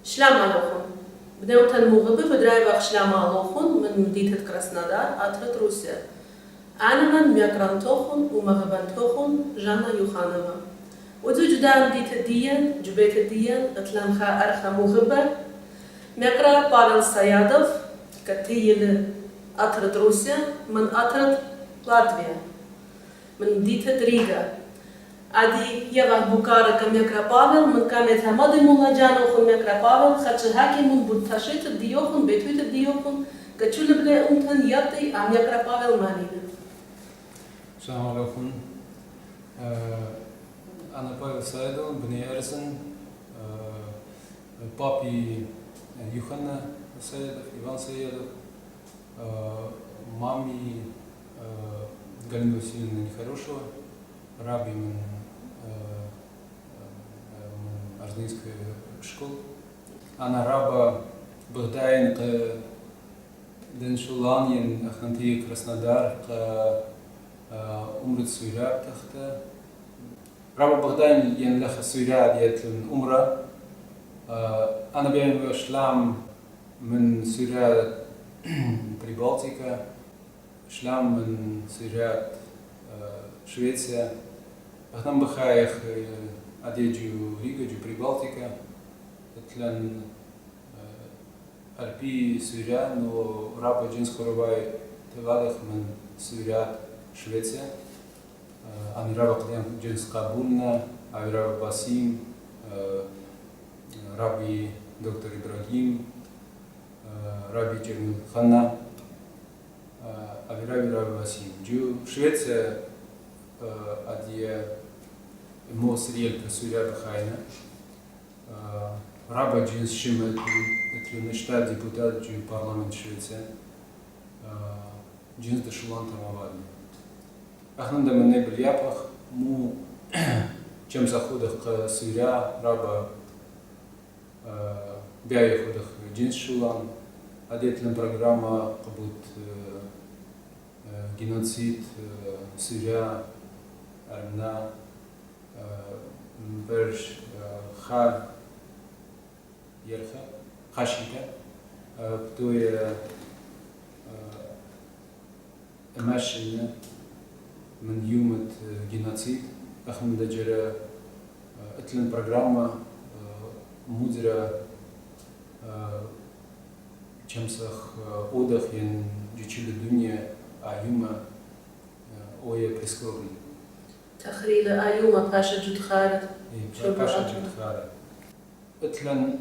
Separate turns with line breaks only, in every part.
شلام алохун. Бнеутан мугыбы бедраевах шлям алохун من مدينة Краснодар, атрат Руссия. Анаман мякрантохун умагабантохун Жанна Юханова. Удзу дждам дита диен, джубета диен, атланха арха мугыбы. Мякра Павел Саядов, катиил атрат Руссия, من атрат Латвия. من مدينة Рига. Ади Ева Букара камекра Павел, من камет хамады муладжану хун мекра Павел, хачахаки мун будташит диохун, бетуит диохун, качулебле умтан яты, а мекра Павел манина.
Салам алейкум. Ana Pavel Saidov, Bnei Erzen, папи Юхана Саидов, Иван Саидов, маме Галина Васильевна Нехорошева, раби Арзынской школы. Она раба Багдайн Деншуланин, Аханти Краснодар, умрет Суйрак тахта. Раба Багдайн ен леха Суйрак ятлен умра. Она бьем шлам من Суйрак Прибалтика, шлам من Суйрак Швеция. Ахнам бахаях адеджу Рига, джу Прибалтика. Атлен Арпи Суйрак, но раба джинс хоровай тевалих من Суйрак Швеция. Ами раба Кдем джинс Кабульна, ами раба Басим, раби доктор Ибрагим, раби Джемил Ханна, ами раби Басим. Джу Швеция адия мос риел пресуя бахайна. Раба джинс Шимет, это штат депутат джу парламент Швеция. Джинс дешулан тамавадни. Ахнанда мене бельяпах му чем заходах к Суйра раба бяя ходах джинс шулан. Адетлен программа кабут геноцид Суйра армна берж ха ерха хашита птуя эмашина من يوم جينوسيد أخم دجرة أتلن برنامج مدرة كمسخ أودخ ين جيل الدنيا أيوما أويا بريسكوري
تخريل أيوما باشا جود خالد
باشا جود خالد أتلن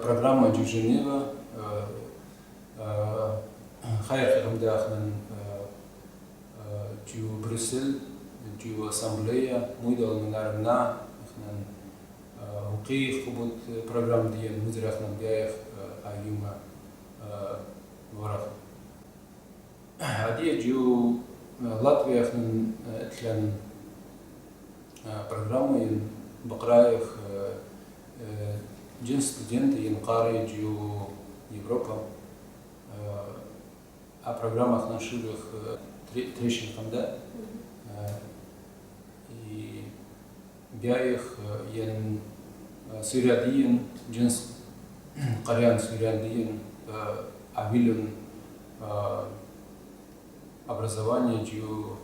برنامج جو جنيفا خير خدم داخل جو بروسل جو ассамблея مودل من армна إحنا وقي خبط برنامج ديال مدير إحنا بياخ أيوما ورق هذه جو لاتفيا إحنا إتلان برنامج بقرايخ جنس студент ينقاري جو Европа а программах наших трещинкам, да, и бяих ен Суйрадиен, джинс Карян Суйрадиен, авилен образование джу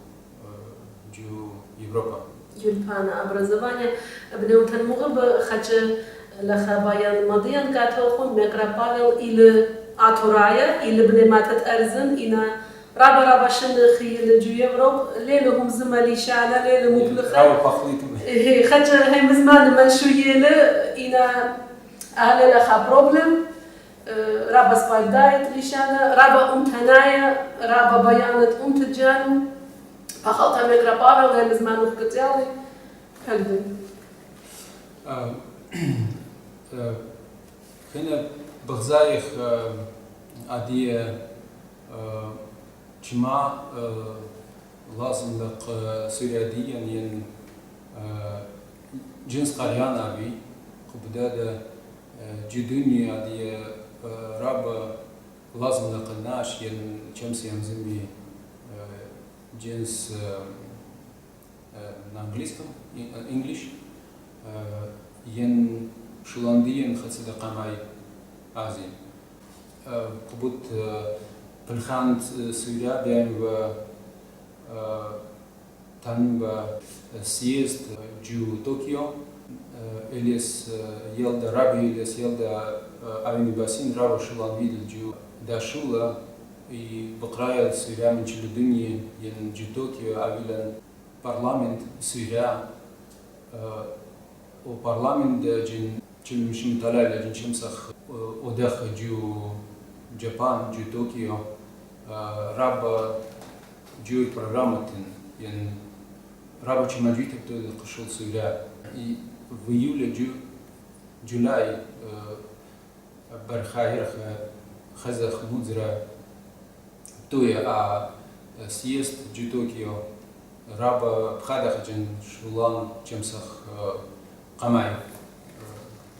Европа.
Юльпана образование бнеутан мугыбы хачы лахабаян мадиян катохун мекра Павел или Атурая или бнематат Эрзен ина раба шнخي جو يوروب ليلهم زمالي شعنا ليل مبلغ خاطر هاي مزمان من شويه إنا أهل لها بروبلم رابا سبايب دايت ليشانا رابا هنايا رابا بيانت تجانو فخلطها ميكرا بارا وهاي مزمان وخكتيالي هكذا
هنا بغزايخ عادية чма لازم لق سورياديا ين جنس قريان أبي قبضة جدوني عادي راب لازم لق الناش ين شمس ينزمي جنس на английском English ين شولانديين خدت قماي عزيم قبض بالخانة سوريا بين و تن و سيست جو طوكيو إليس يلدا رابي إليس يلدا أبني باسين رابو شولان فيدل جو دا شولا и بقرايا سوريا من جل الدنيا ين جو طوكيو أبيلن парламент سوريا وبرلمان جن جل مش مطلع جن شمسخ ودخ جو جابان جو طوكيو رابا جو программатин ين رابا чема جيت بتو قشول سوريا и в июле جولاي برخاير خزخ مدزرا تويا سيست جو طوكيو رابا بخادخ جن شولان جمسخ قماي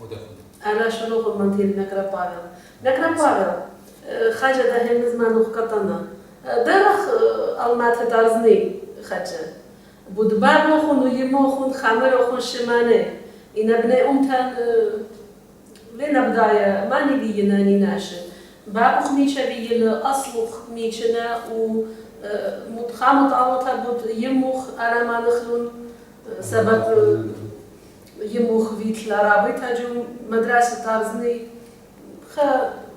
ودخل.
أنا شنو قمتين نقرأ بارل. نقرأ بارل. خاجة ده هم زمان وقتنا. درخ المات دارزني خاجة. بود بار خون ويمو خون خمر خون شمانه. إن ابن أمتن لين بداية ما نبي يناني ناشن. بعض ميشة بيجي أصلخ ميشنا و متخامط عوضها بود يموخ أنا ما نخلون سبب يموخ فيت لرابط هجوم مدرسة تارزني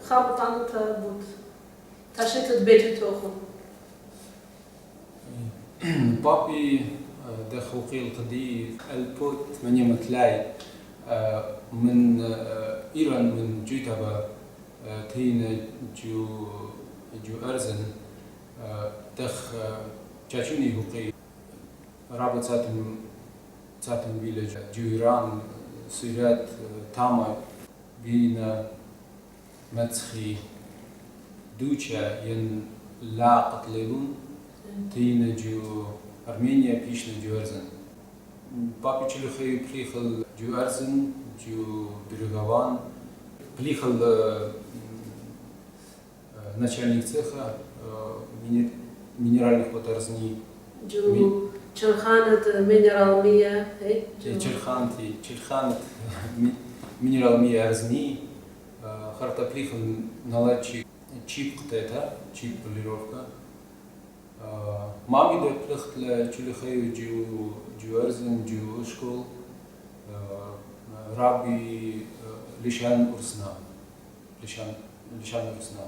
خامط عوضها بود تشيت البيت توخو
بابي دخوقي القدي البوت من يوم تلاي من إيران من جيتابا تين جو أرزن دخ جاشوني هوقي رابط ساتم فيلج جو إيران سوريات تاما بين متخي دوشا ين لا قتلون تين جو أرمينيا بيشنا جو أرزن بابي چلخي بليخل جو أرزن جو برغوان بليخل начальник цеха минеральных ваторзни.
جو چرخانت минерал مية.
چرخانت минерал مية أرزни. خرطة بليخل наладчик чип قطعتها чип полировка. مامي ده بلخت لچلخي جو أرزن جو شكول رابي لشان أرسنا لشان أرسنا.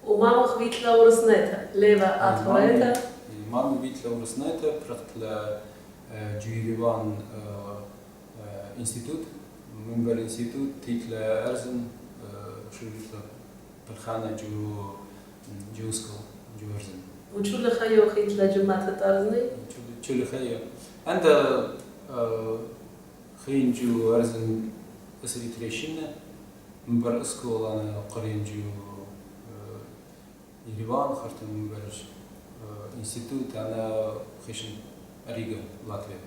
وماما خبيت له ورسنتها ليبا أطوريتها
ماما خبيت له ورسنتها برحت لجيريوان إنستيتوت من بالإنستيتوت تيت لأرزن شو بالخانة جو سكول جو أرزن
وشو اللي خيو خيت لجماعة أرزني؟
شو اللي خيو عند خين جو أرزن أسري تريشنا من بالإسكول أنا قرين جو يريوان خرطة من برج إنستيتوت أنا خشن ريغا لاتفيا.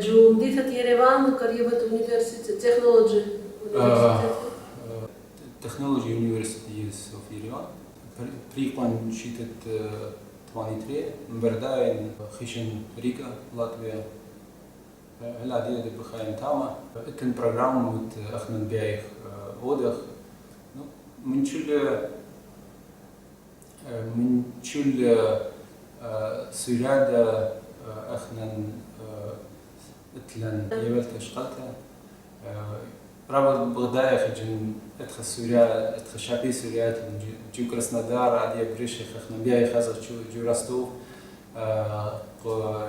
جو مدينة يريوان قريبة University Technology.
Technology University of يريوان. بريقان شيتت 23 من برداين خشن ريغا لاتفيا. هلا دي بخاين تاما. اتن برنامج مت أخنن بيعيخ ودخ من شل سيرادة أخنن اتلن يبلت اشقلتها رابط بغداية خجن ادخل سوريا ادخل شعبي سوريات جو كرسنادار عادية بريش أخنن بيعي خازر جو راستو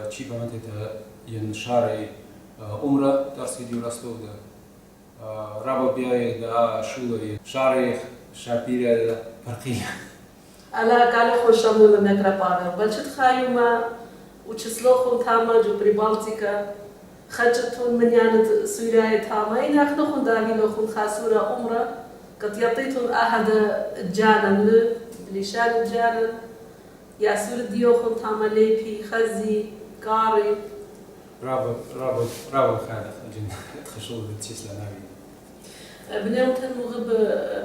تشيبا متى ينشاري عمره ترسي جو راستو ده رابط بيعي دا شولي شاري شابيرة فرقية
أنا قال خوش أمور نقرأ بارل بلشت خايمة وتشسلوخم تاما جو بريبالتيكا خرجتون من يانت سوريا تاما إن أخنوخن داوي لوخن خاسورة عمره قد يعطيتون أحد الجانم لشان الجانم ياسور ديوخن تاما ليبي خزي قاري
رابط خالق أجن تخشوا بالتشيسلا ناوي
بنيوتن مغب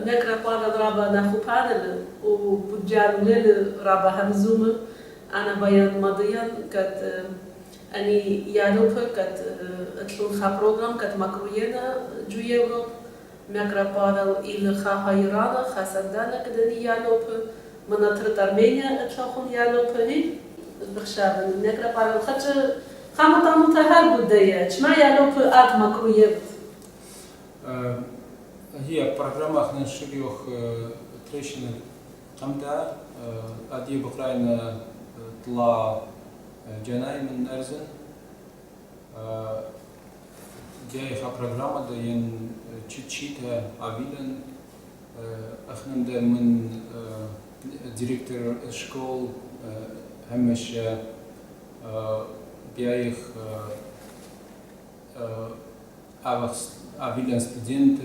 نقرأ بارل رابا ناخو بانل وبجان ليل رابا همزوم أنا بيان مضيان قد אני יעלו פה כת תלונך פרוגרם כת מקרוינה ג'ו יורופ מקרה פאבל אילך הירנה חסנדנה כדני יעלו פה מנטרת ארמניה תלוכון יעלו פה היא עכשיו מקרה פאבל חדש חמתם תהל בודיה שמה יעלו פה עד מקרויבת
هي программа наших трещин камта ади Украина тла джанай мен арзен جايها программа да ين чичита авилен ахнанда من директор школ همش بيايخ авилен студент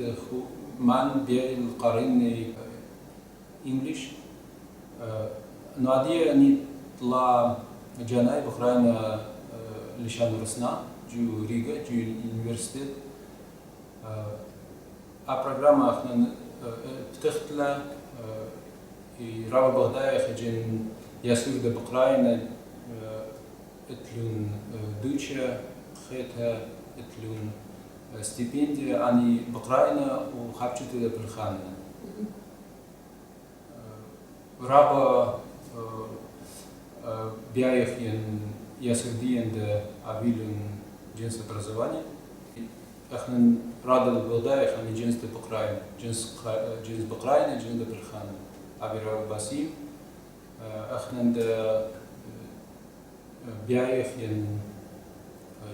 من بيايل قارني انجلش но ади они тла جاناي بأوكرانيا لشان رسنا جو ريغا جو университет программа احنا بتختلا رابع بغداد خجن ياسور ده بأوكرانيا اتلون دوتشا خيتها اتلون стипендия они بأوكرانيا وخابشتو ده بالخانة رابع بيايخين ياسردين ده авилен جنس образования. احنا رادل بلدايخ они جنس ده بأوكرانيا جنس بأوكرانيا جنس ده بالخانة أبيرا باسيم احنا ده بيايخين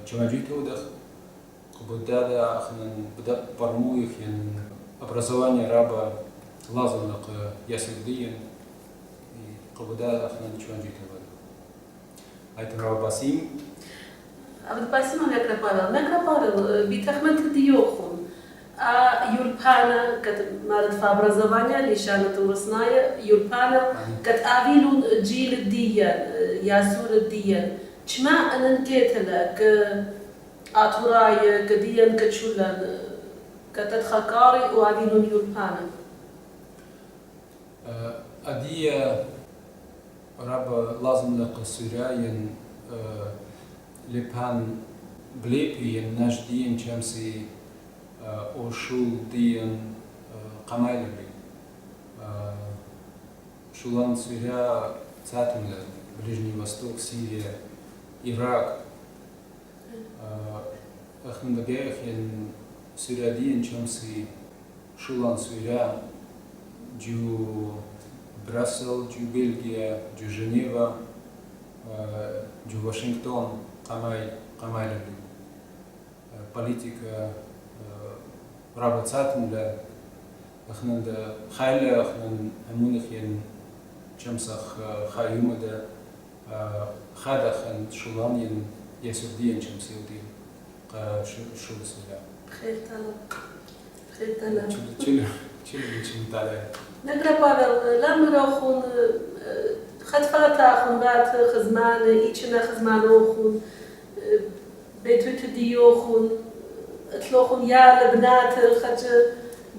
чамаджиту ده قبضة احنا بدأ برمويخين образование раба лазанок ясردين قبضة احنا чамаджиту это раба басим
אבל פסים מקרה פאבל ביטחמנט דיוכון юрпана кат маратфа образования лишана турсная юрпана кат авилун джил диян ясур диян чма анантетла к атурай кдиян кчулан кат хакари و авилун юрпана
адия раба лазм лак сиряен لپن بلیپی نجدین چمسی اوشول دین قمایل بی شولان سوریا цатумля Ближний Восток Сирия Ирак ахнандагех ин Сирия дин чамси шулан Сирия джу Брюссель джу Бельгия джу Женева джу Вашингтон قمايل политика работать для احنا ده خايله احنا همونخ ين چمسخ خايوم ده خادخن شولان ين يسودين چمسيودين شو سلا
خيرتنا
چلو تاله
نقرا بابل لما راخون خطفاتا خون بات خزمان ايچنا خزمانوخون بيتوت ديوخون اتلوخون يا لبنات خج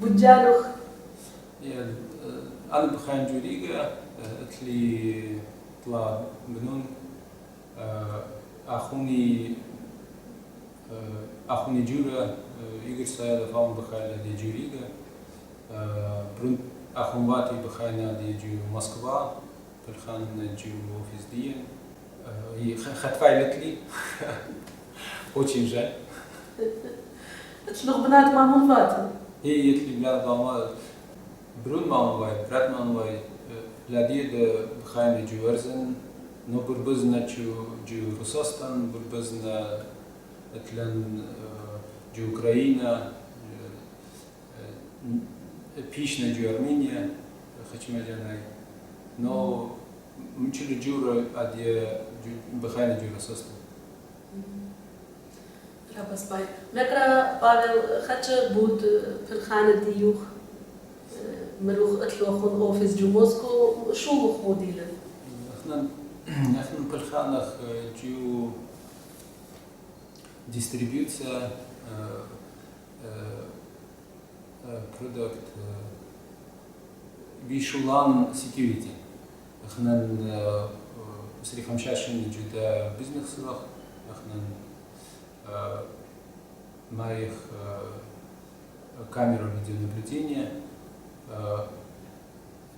بوجانوخ
انا بخان جوريغا اتلي طلع بنون اخوني جورا يقر سايا فاهم بخايا دي جوريغا برون اخواتي بخايا دي جو موسكوا بالخان جو офис دين и خطفايلت لي очень жаль
اتلوخ بنات مامون فاتن
هي يتلي بلاد ماما برون مامواي برات مامواي بلادي ده بخايا جو ارزن но بربزنا جو روسستان بربزنا اتلن جو اوكراينا пишна جو ارمينيا خچمجاناي но мчили جورا ادي بخايا جو روسستان
رابس باي مقرا بابل خچ بود بالخانه ديوخ مروخ اتلوخون اوفيس جو موسكو شو مخوديل
احنا بالخانه جو ديستريبيوция продукт بيشولان security احنا سريخم شاشن جدا بزنس صلاح אנחנו маем камеру видеонаблюдения,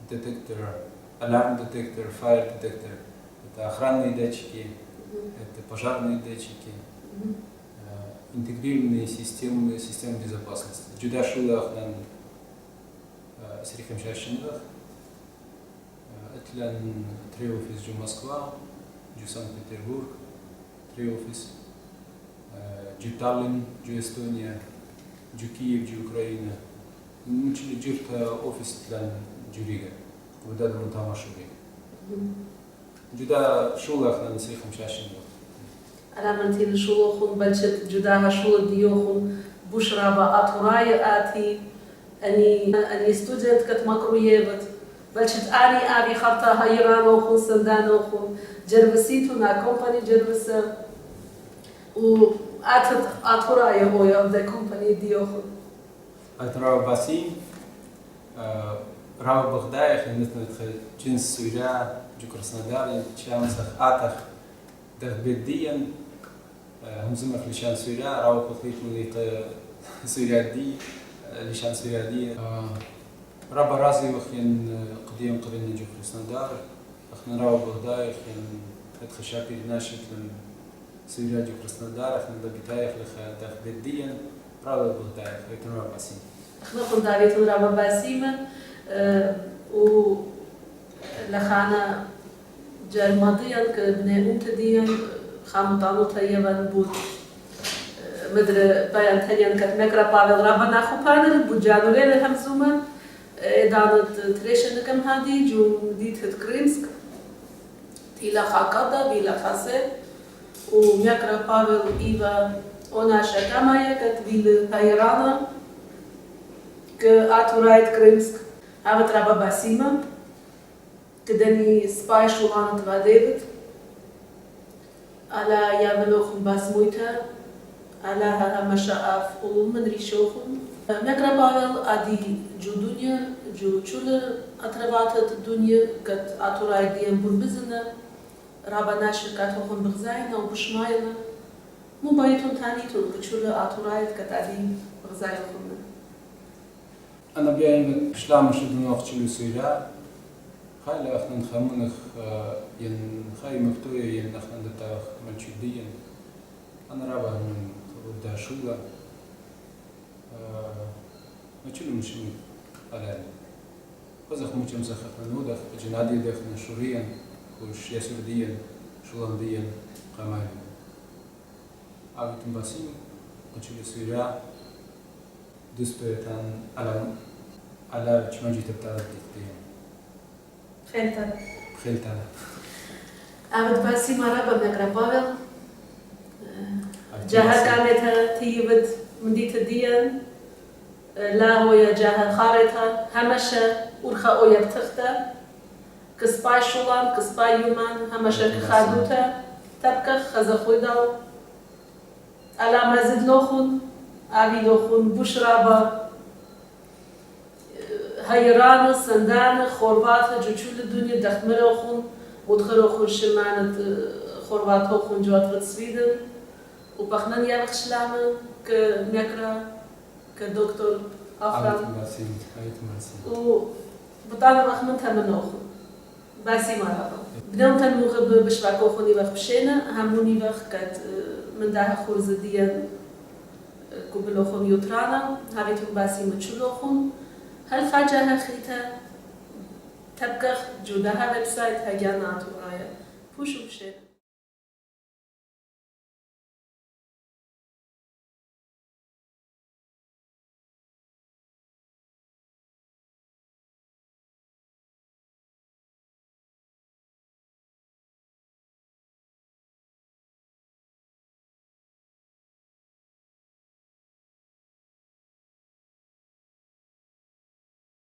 детектор, аларм-детектор, фаер-детектор. Это охранные датчики, это пожарные датчики, интегрированные системы безопасности. Juda шулах нам срихам шашинах. Это три офис в Москва, в Санкт-Петербург, три офис, в Таллин, в Эстония, в Киев, в Украина. Мы учили офис для Рига, в этом там ашури. Juda шулах нам срихам шашинах.
Арамантин шулохун бачет Juda шула диохун бушраба атурай ати они студент кат макруеват бачет ани ави харта хайранохун санданохун джервеситу на компани джервеса у атурай оя в де компани диохун
Атурай басим Рав Бахдаев, я не знаю, джинс Суйля, в Краснодаре, Чамсах, Атах, Дахбеддиян, Хумзимах Лишан Суйля, Рав Бахдаев, Суйляди, Лишан Суйляди. Раба Разиевах, я Кудием Кадин в Краснодар, Ахна Рав Бахдаев, я Хаша передачи Суйля в Краснодар, Ахна Дабитаев, Дахбеддиян, Рав Бахдаев, это Рав Басим.
אנחנו חונדרית רבה באסימה ולחנה ג'רמדיאן כבני אומתדיאן חמותנות היוון بود مدر بیان تنیان کت مکر پاول ربا نخو پانر بود جانوله لهم زوما دانت تریشن کم هادی جو دیت هت کریمسک تیلا خاکادا بیلا خاسه و مکر پاول ایوا ona شکمایه کت بیل هایرانا كأتورايت كريمسك عمت رابا باسيما كدني سباي شولانت واديبت على يابلوخن باسمويتا على همشاف من ريشوخن مكرا باول ادي جو دنيا جو چول اترباتت دنيا كت اتورايت ديان بربزنا رابا ناشر كاتوخن بغزاينا وبشماينا مو بايتون تانيتون كچول اتورايت كت ادي بغزايخن
أنا بيعمل شلام شو دنا أختي سويرا، خاله أخنا نخمنخ ين خاي مفتوية ين أخنا دتاخ ملشديا، أنا رابع من ودا شولا، ما تشيلو مشي على خذ مش مسخ نودخ جنادي دخنا شوريا وش يسوديا شولانديا قماي، أبيتم باسين أختي سويرا. دوستویتان على چمنجی تبتاد دیگه. خیلتا.
عبد باسی مرا با مکر پاول. جاه کامتا تیبت مندیت دیان. لا هویا جاه خارتا همشه ورخا اویا بتختا. کسبای شولان کسبای یومان همشه کخادوتا. تبکه خزخویداو. على مزد لوخون. آبی لوخون بوشرابا هایران سندان خوروات جوچول دنیا دختمر خون مدخل خون شمانت خوروات خون جوات رتسویدن و بخنان یا بخشلامه که مکرا که دکتر آفرام و بطانه بخمن تمنو خون باسی مرابا بدون تنموخ بشبکو خونی وقت بشینه همونی وقت کد من ده خورزدیان كوبلوخون يوترانا هابيتون باسي متشلوخون هل فاجأها خيتا تبقى جودها ويب سايت هجانا تورايا فوشو بشير